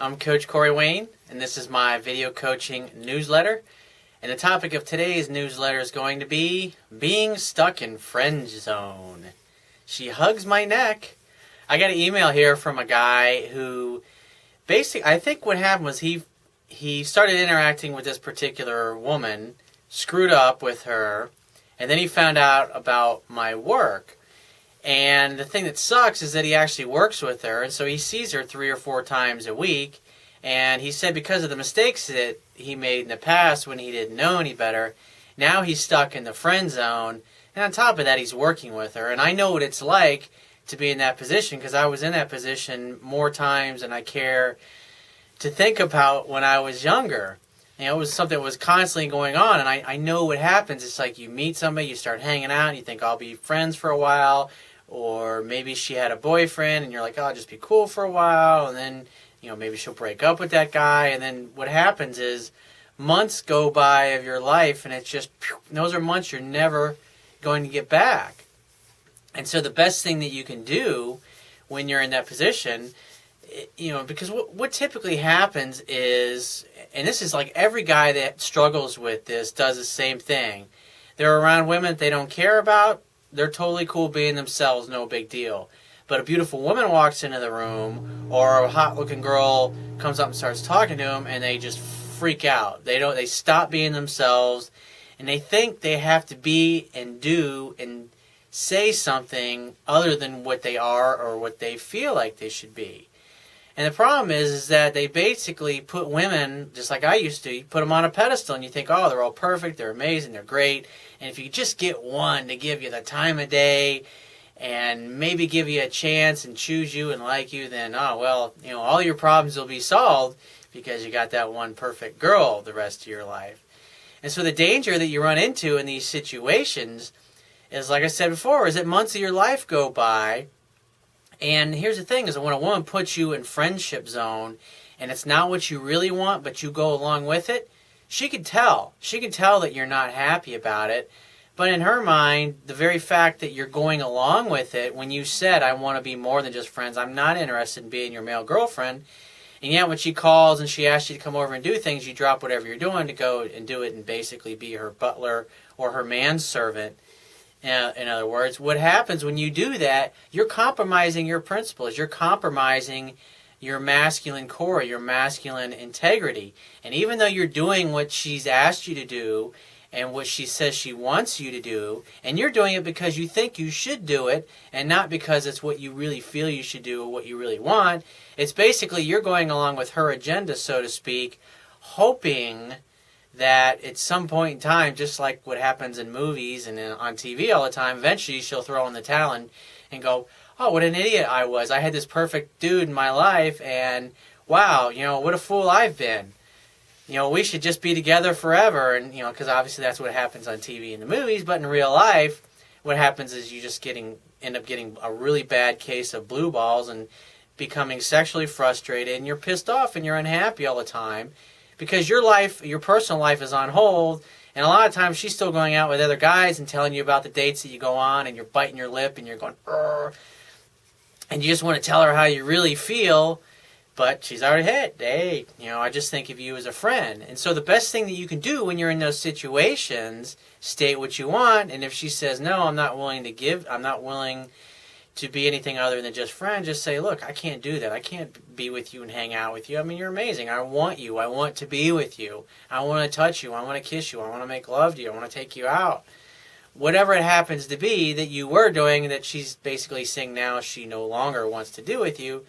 I'm Coach Corey Wayne, and this is my video coaching newsletter. And the topic of today's newsletter is going to be being stuck in friend zone. She hugs my neck. I got an email here from a guy who basically, I think what happened was he started interacting with this particular woman, screwed up with her, and then he found out about my work. And the thing that sucks is that he actually works with her, and so he sees her 3 or 4 times a week. And he said because of the mistakes that he made in the past when he didn't know any better, now he's stuck in the friend zone. And on top of that, he's working with her. And I know what it's like to be in that position because I was in that position more times than I care to think about when I was younger. You know, it was something that was constantly going on, and I know what happens. It's like you meet somebody, you start hanging out, and you think, I'll be friends for a while. Or maybe she had a boyfriend and you're like, oh, I'll just be cool for a while. And then, you know, maybe she'll break up with that guy. And then what happens is months go by of your life and it's just, those are months you're never going to get back. And so the best thing that you can do when you're in that position, you know, because what typically happens is, and this is like every guy that struggles with this does the same thing. They're around women that they don't care about. They're totally cool being themselves, no big deal. But a beautiful woman walks into the room, or a hot-looking girl comes up and starts talking to them, and they just freak out. They stop being themselves, and they think they have to be and do and say something other than what they are or what they feel like they should be. And the problem is that they basically put women, just like I used to, you put them on a pedestal and you think, oh, they're all perfect, they're amazing, they're great. And if you just get one to give you the time of day and maybe give you a chance and choose you and like you, then, oh, well, you know, all your problems will be solved because you got that one perfect girl the rest of your life. And so the danger that you run into in these situations is, like I said before, is that months of your life go by. And here's the thing, is that when a woman puts you in friendship zone and it's not what you really want, but you go along with it, she can tell. She can tell that you're not happy about it. But in her mind, the very fact that you're going along with it, when you said, I want to be more than just friends, I'm not interested in being your male girlfriend, and yet when she calls and she asks you to come over and do things, you drop whatever you're doing to go and do it and basically be her butler or her manservant. In other words, what happens when you do that, you're compromising your principles. You're compromising your masculine core, your masculine integrity. And even though you're doing what she's asked you to do and what she says she wants you to do, and you're doing it because you think you should do it and not because it's what you really feel you should do or what you really want, it's basically you're going along with her agenda, so to speak, hoping that at some point in time, just like what happens in movies and on TV all the time, eventually she'll throw in the towel and go, oh, what an idiot I was. I had this perfect dude in my life, and wow, you know, what a fool I've been. You know, we should just be together forever. And, you know, because obviously that's what happens on TV and the movies, but in real life, what happens is you just end up getting a really bad case of blue balls and becoming sexually frustrated, and you're pissed off and you're unhappy all the time. Because your life, your personal life is on hold, and a lot of times she's still going out with other guys and telling you about the dates that you go on, and you're biting your lip and you're going, "Urgh," and you just want to tell her how you really feel, but she's already hit. Hey, you know, I just think of you as a friend. And so the best thing that you can do when you're in those situations, state what you want, and if she says, no, I'm not willing to be anything other than just friend, just say, look, I can't do that. I can't be with you and hang out with you. I mean, you're amazing. I want you. I want to be with you. I want to touch you. I want to kiss you. I want to make love to you. I want to take you out. Whatever it happens to be that you were doing that she's basically saying now she no longer wants to do with you,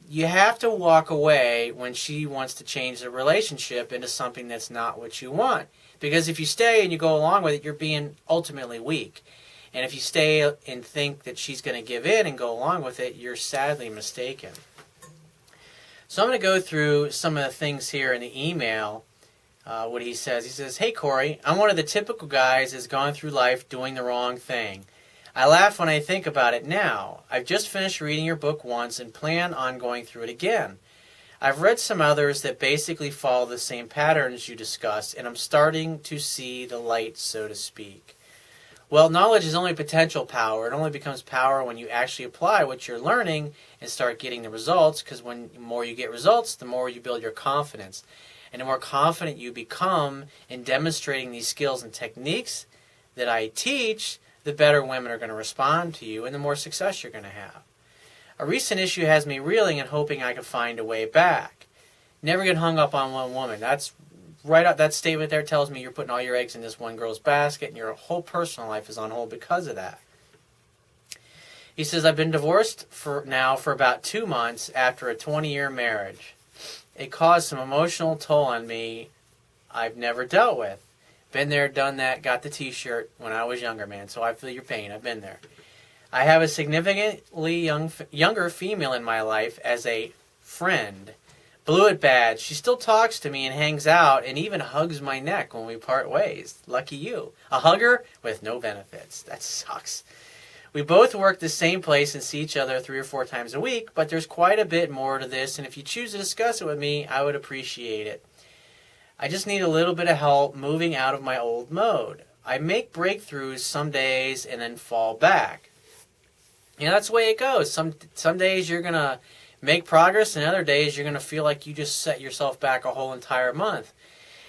you have to walk away when she wants to change the relationship into something that's not what you want. Because if you stay and you go along with it, you're being ultimately weak. And if you stay and think that she's going to give in and go along with it, you're sadly mistaken. So I'm going to go through some of the things here in the email, what he says. He says, hey, Corey, I'm one of the typical guys that's gone through life doing the wrong thing. I laugh when I think about it now. I've just finished reading your book once and plan on going through it again. I've read some others that basically follow the same patterns you discuss, and I'm starting to see the light, so to speak. Well, knowledge is only potential power. It only becomes power when you actually apply what you're learning and start getting the results, because when the more you get results, the more you build your confidence. And the more confident you become in demonstrating these skills and techniques that I teach, the better women are going to respond to you and the more success you're going to have. A recent issue has me reeling and hoping I can find a way back. Never get hung up on one woman. That's right out. That statement there tells me you're putting all your eggs in this one girl's basket and your whole personal life is on hold because of that. He says, I've been divorced for about 2 months after a 20-year marriage. It caused some emotional toll on me I've never dealt with. Been there, done that, got the t-shirt when I was younger, man, so I feel your pain. I've been there. I have a significantly younger female in my life as a friend. Blew it bad. She still talks to me and hangs out and even hugs my neck when we part ways. Lucky you. A hugger with no benefits. That sucks. We both work the same place and see each other 3 or 4 times a week, but there's quite a bit more to this, and if you choose to discuss it with me, I would appreciate it. I just need a little bit of help moving out of my old mode. I make breakthroughs some days and then fall back. You know, that's the way it goes. Some days you're going to make progress, and other days you're going to feel like you just set yourself back a whole entire month.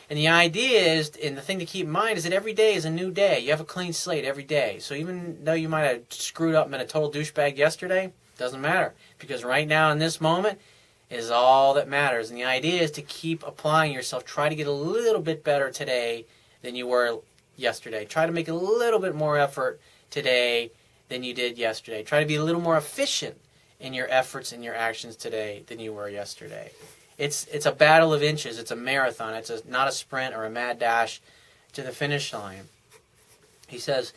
And the idea is, and the thing to keep in mind, is that every day is a new day. You have a clean slate every day. So even though you might have screwed up and been a total douchebag yesterday, it doesn't matter. Because right now in this moment is all that matters. And the idea is to keep applying yourself. Try to get a little bit better today than you were yesterday. Try to make a little bit more effort today than you did yesterday. Try to be a little more efficient in your efforts and your actions today than you were yesterday. It's a battle of inches. It's a marathon. It's not a sprint or a mad dash to the finish line. He says,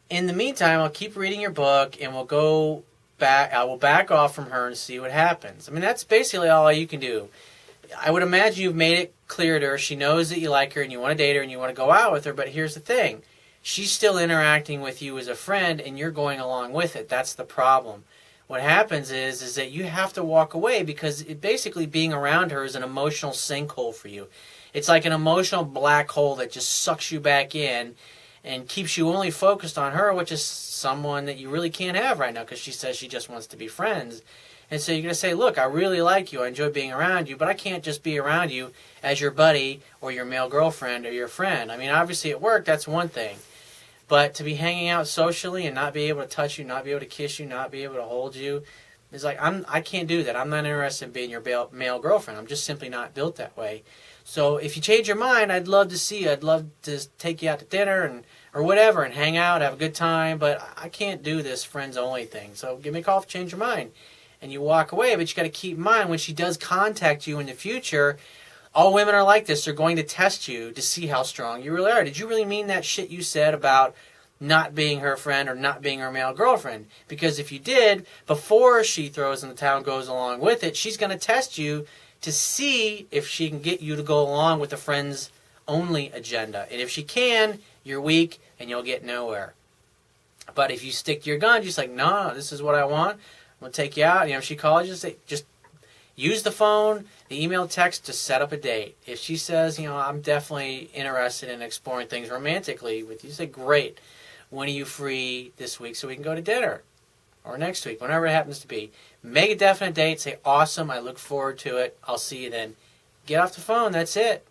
in the meantime, I'll keep reading your book and we'll go back. I will back off from her and see what happens. I mean, that's basically all you can do. I would imagine you've made it clear to her. She knows that you like her and you want to date her and you want to go out with her. But here's the thing. She's still interacting with you as a friend and you're going along with it. That's the problem. What happens is that you have to walk away because basically being around her is an emotional sinkhole for you. It's like an emotional black hole that just sucks you back in and keeps you only focused on her, which is someone that you really can't have right now because she says she just wants to be friends. And so you're going to say, look, I really like you. I enjoy being around you, but I can't just be around you as your buddy or your male girlfriend or your friend. I mean, obviously at work, that's one thing. But to be hanging out socially and not be able to touch you, not be able to kiss you, not be able to hold you, is like, I can't do that. I'm not interested in being your male girlfriend. I'm just simply not built that way. So if you change your mind, I'd love to see you. I'd love to take you out to dinner or whatever and hang out, have a good time. But I can't do this friends only thing. So give me a call if you change your mind. And you walk away, but you got to keep in mind when she does contact you in the future, all women are like this. They're going to test you to see how strong you really are. Did you really mean that shit you said about not being her friend or not being her male girlfriend? Because if you did, before she throws in the towel and goes along with it, she's going to test you to see if she can get you to go along with the friends only agenda. And if she can, you're weak and you'll get nowhere. But if you stick to your guns, you're just like, no, this is what I want. I'm going to take you out. You know, if she calls you, just use the phone, the email, text to set up a date. If she says, you know, I'm definitely interested in exploring things romantically with you, say, great. When are you free this week so we can go to dinner? Or next week, whenever it happens to be. Make a definite date. Say, awesome, I look forward to it. I'll see you then. Get off the phone. That's it.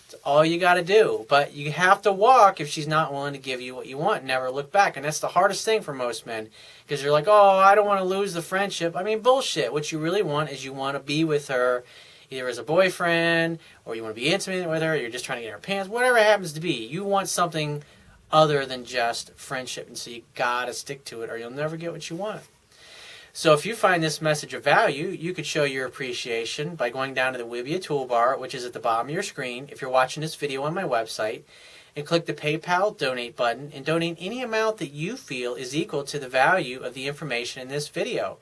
That's all you got to do. But you have to walk if she's not willing to give you what you want. Never look back. And that's the hardest thing for most men. Because you're like, oh, I don't want to lose the friendship. I mean, bullshit. What you really want is you want to be with her either as a boyfriend or you want to be intimate with her or you're just trying to get her pants. Whatever it happens to be. You want something other than just friendship. And so you got to stick to it or you'll never get what you want. So if you find this message of value, you could show your appreciation by going down to the Wibia toolbar, which is at the bottom of your screen if you're watching this video on my website, and click the PayPal donate button and donate any amount that you feel is equal to the value of the information in this video.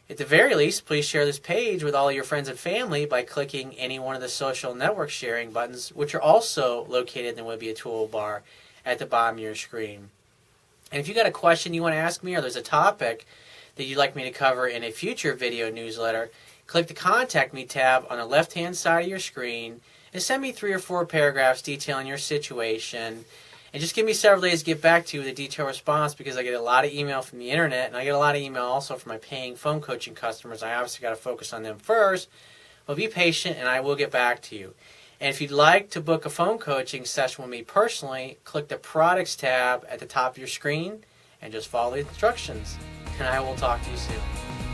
At the very least, please share this page with all your friends and family by clicking any one of the social network sharing buttons, which are also located in the Wibia toolbar at the bottom of your screen. And if you got a question you want to ask me or there's a topic that you'd like me to cover in a future video newsletter, click the Contact Me tab on the left-hand side of your screen and send me 3 or 4 paragraphs detailing your situation And just give me several days to get back to you with a detailed response, because I get a lot of email from the internet, and I get a lot of email also from my paying phone coaching customers. I obviously got to focus on them first, but be patient and I will get back to you. And if you'd like to book a phone coaching session with me personally, click the products tab at the top of your screen and just follow the instructions. And I will talk to you soon.